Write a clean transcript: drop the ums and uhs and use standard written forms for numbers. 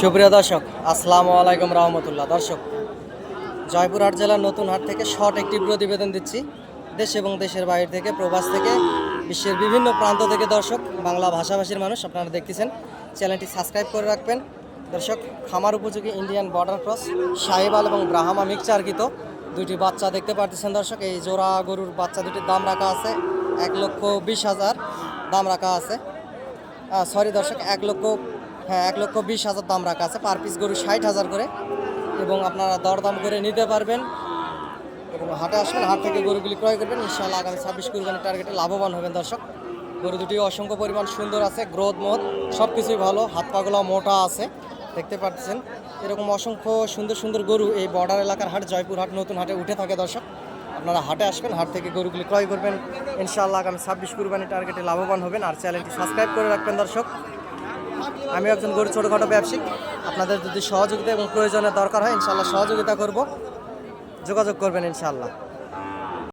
সুপ্রিয় দর্শক, আসসালামু আলাইকুম রহমতুল্লাহ। দর্শক, জয়পুরহাট জেলার নতুন হাট থেকে শর্ট একটি প্রতিবেদন দিচ্ছি। দেশ এবং দেশের বাইরে থেকে, প্রবাস থেকে, বিশ্বের বিভিন্ন প্রান্ত থেকে দর্শক, বাংলা ভাষাভাষীর মানুষ আপনারা দেখতেছেন। চ্যানেলটি সাবস্ক্রাইব করে রাখবেন। দর্শক, খামার উপযোগী ইন্ডিয়ান বর্ডার ক্রস শাহিওয়াল এবং ব্রাহ্মা মিক্সচারকৃত দুইটি বাচ্চা দেখতে পাচ্ছেন দর্শক। এই জোড়া গরুর বাচ্চা দুটির দাম রাখা আছে 1,20,000 দাম রাখা আছে। সরি দর্শক, 1,20,000 দাম রাখা আছে। পার পিস গরু 60,000 করে, এবং আপনারা দরদাম করে নিতে পারবেন। এবং হাটে আসবেন, হাট থেকে গরুগুলি ক্রয় করবেন। ইনশাআল্লাহ আগামী 26 কুরবানির টার্গেটে লাভবান হবেন দর্শক। গরু দুটি অসংখ্য পরিমাণ সুন্দর আছে, গ্রোথ মোথ সব কিছুই ভালো, হাত পাগুলো মোটা আছে, দেখতে পাচ্ছেন। এরকম অসংখ্য সুন্দর সুন্দর গরু এই বর্ডার এলাকার হাট, জয়পুরহাট নতুন হাটে উঠে থাকে দর্শক। আপনারা হাটে আসবেন, হাট থেকে গরুগুলি ক্রয় করবেন। ইনশাআল্লাহ আগামী 26 কুরবানির টার্গেটে লাভবান হবেন। আর চ্যানেলটি সাবস্ক্রাইব করে রাখবেন দর্শক। আমি একজন গরু ছোটোখাটো ব্যবসায়ী। আপনাদের যদি সহযোগিতা এবং প্রয়োজনের দরকার হয়, ইনশাআল্লাহ সহযোগিতা করব, যোগাযোগ করবেন ইনশাআল্লাহ।